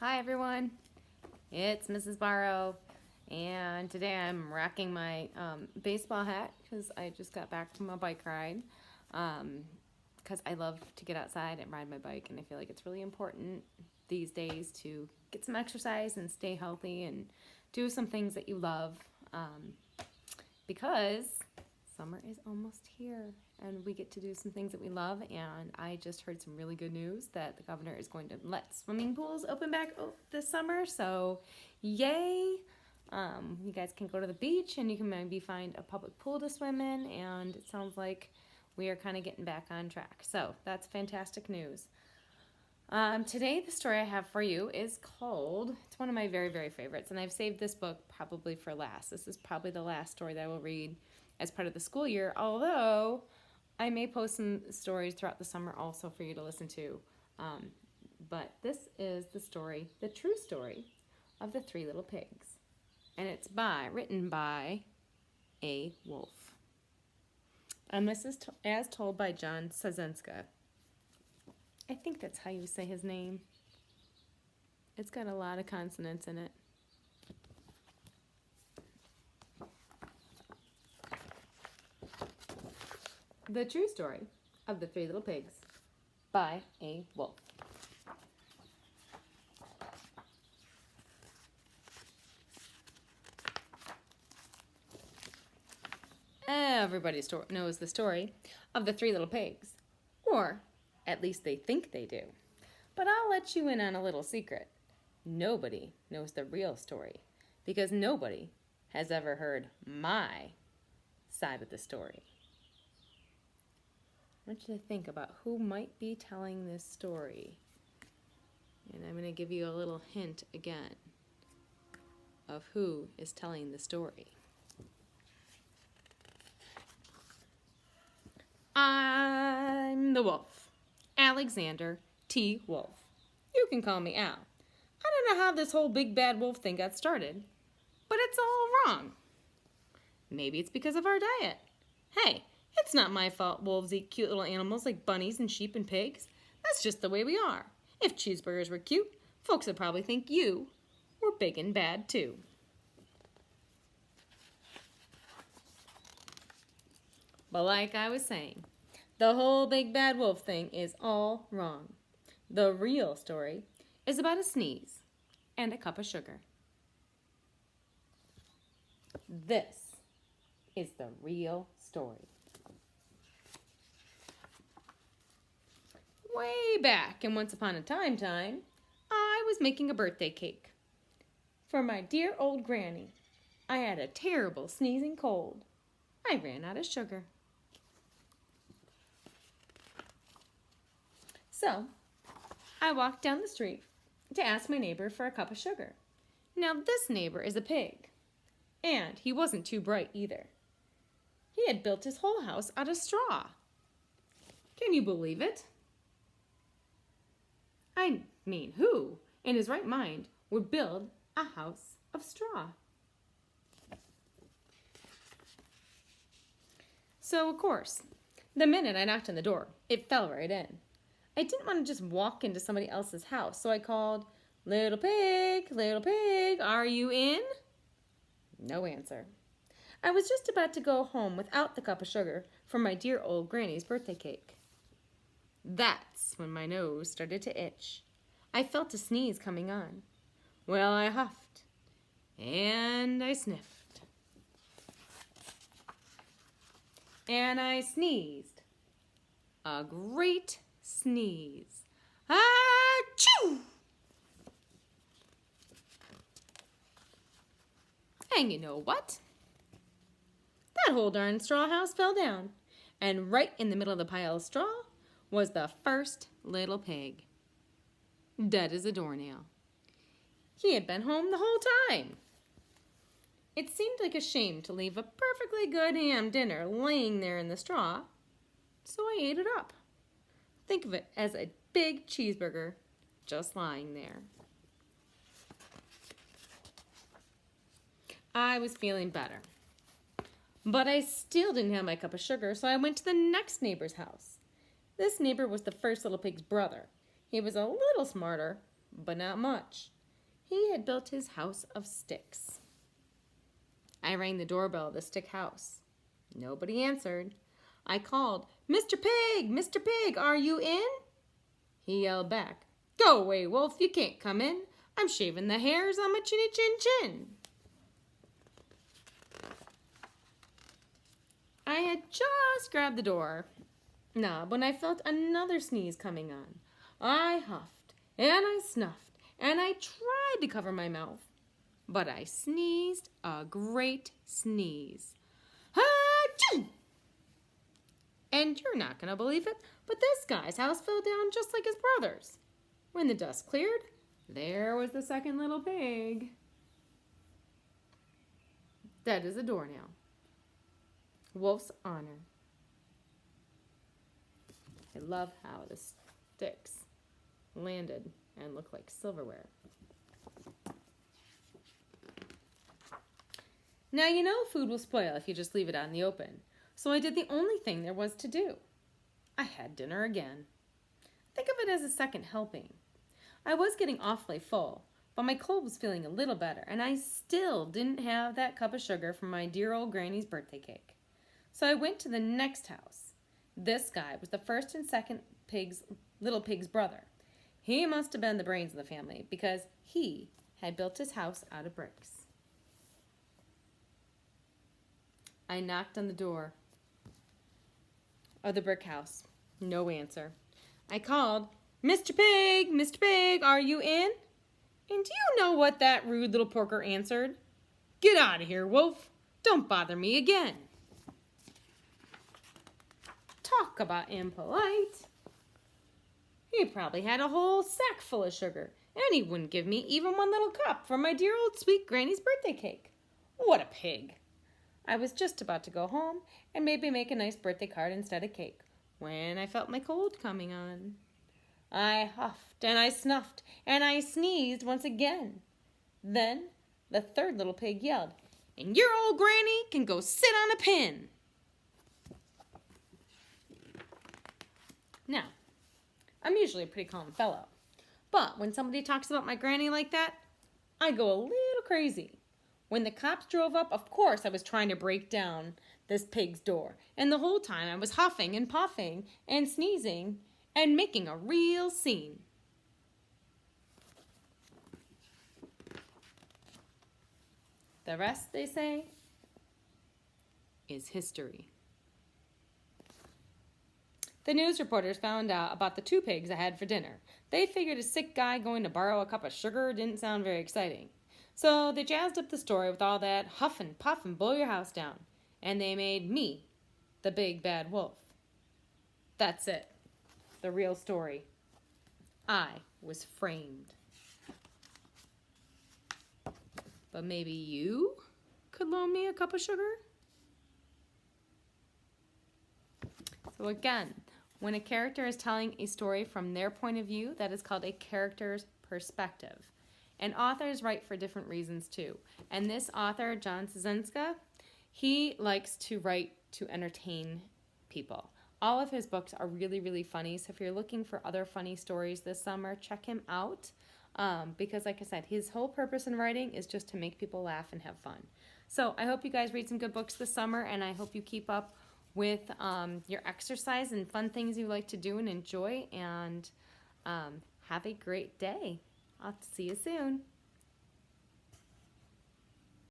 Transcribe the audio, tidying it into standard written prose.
Hi everyone, it's Mrs. Barrow, and today I'm rocking my baseball hat because I just got back from a bike ride. Because I love to get outside and ride my bike, and I feel like it's really important these days to get some exercise and stay healthy and do some things that you love. Because summer is almost here and we get to do some things that we love, and I just heard some really good news that the governor is going to let swimming pools open back this summer, so yay. You guys can go to the beach and you can maybe find a public pool to swim in, and it sounds like we are kind of getting back on track, so that's fantastic news. Today the story I have for you is called, it's one of my very, very favorites, and I've saved this book probably for last. This is probably the last story that I will read as part of the school year, although I may post some stories throughout the summer also for you to listen to. But this is the story, the true story, of the Three Little Pigs. And it's written by A. Wolfe. And this is as told by John Sazenska. I think that's how you say his name. It's got a lot of consonants in it. The True Story of the Three Little Pigs by A. Wolfe. Everybody knows the story of the Three Little Pigs, or at least they think they do. But I'll let you in on a little secret. Nobody knows the real story, because nobody has ever heard my side of the story. I want you to think about who might be telling this story. And I'm going to give you a little hint again of who is telling the story. I'm the wolf, Alexander T. Wolfe. You can call me Al. I don't know how this whole big bad wolf thing got started, but it's all wrong. Maybe it's because of our diet. Hey, it's not my fault wolves eat cute little animals like bunnies and sheep and pigs. That's just the way we are. If cheeseburgers were cute, folks would probably think you were big and bad too. But like I was saying, the whole big bad wolf thing is all wrong. The real story is about a sneeze and a cup of sugar. This is the real story. Way back in Once Upon a Time, I was making a birthday cake. For my dear old granny, I had a terrible sneezing cold. I ran out of sugar. So, I walked down the street to ask my neighbor for a cup of sugar. Now, this neighbor is a pig, and he wasn't too bright either. He had built his whole house out of straw. Can you believe it? I mean, who in his right mind would build a house of straw? So, of course, the minute I knocked on the door, it fell right in. I didn't want to just walk into somebody else's house, so I called, little pig, are you in? No answer. I was just about to go home without the cup of sugar for my dear old granny's birthday cake. That's when my nose started to itch. I felt a sneeze coming on. Well, I huffed and I sniffed and I sneezed. A great sneeze. Achoo! And you know what? That whole darn straw house fell down, and right in the middle of the pile of straw was the first little pig, dead as a doornail. He had been home the whole time. It seemed like a shame to leave a perfectly good ham dinner laying there in the straw, so I ate it up. Think of it as a big cheeseburger just lying there. I was feeling better, but I still didn't have my cup of sugar, so I went to the next neighbor's house. This neighbor was the first little pig's brother. He was a little smarter, but not much. He had built his house of sticks. I rang the doorbell of the stick house. Nobody answered. I called, "Mr. Pig! Mr. Pig, are you in?" He yelled back, "Go away, Wolf, you can't come in. I'm shaving the hairs on my chinny chin chin." I had just grabbed the door knob when I felt another sneeze coming on. I huffed and I snuffed and I tried to cover my mouth, but I sneezed a great sneeze. Ha-choo! And you're not going to believe it, but this guy's house fell down just like his brother's. When the dust cleared, there was the second little pig. Dead as a doornail. Wolf's honor. I love how the sticks landed and looked like silverware. Now you know food will spoil if you just leave it out in the open. So I did the only thing there was to do. I had dinner again. Think of it as a second helping. I was getting awfully full, but my cold was feeling a little better, and I still didn't have that cup of sugar from my dear old granny's birthday cake. So I went to the next house. This guy was the first and second little pig's brother. He must have been the brains of the family because he had built his house out of bricks. I knocked on the door of the brick house. No answer. I called, "Mr. Pig, Mr. Pig, are you in?" And do you know what that rude little porker answered? "Get out of here, Wolf. Don't bother me again." Talk about impolite. He probably had a whole sack full of sugar, and he wouldn't give me even one little cup for my dear old sweet granny's birthday cake. What a pig. I was just about to go home and maybe make a nice birthday card instead of cake when I felt my cold coming on. I huffed and I snuffed and I sneezed once again. Then the third little pig yelled, "And your old granny can go sit on a pin." Now, I'm usually a pretty calm fellow, but when somebody talks about my granny like that, I go a little crazy. When the cops drove up, of course I was trying to break down this pig's door, and the whole time I was huffing and puffing and sneezing and making a real scene. The rest, they say, is history. The news reporters found out about the two pigs I had for dinner. They figured a sick guy going to borrow a cup of sugar didn't sound very exciting. So they jazzed up the story with all that huff and puff and blow your house down. And they made me the big bad wolf. That's it. The real story. I was framed. But maybe you could loan me a cup of sugar? So again, when a character is telling a story from their point of view, that is called a character's perspective. And authors write for different reasons too. And this author, John Cieszynska, he likes to write to entertain people. All of his books are really, really funny. So if you're looking for other funny stories this summer, check him out. Because like I said, his whole purpose in writing is just to make people laugh and have fun. So I hope you guys read some good books this summer, and I hope you keep up with your exercise and fun things you like to do and enjoy, and have a great day. I'll see you soon.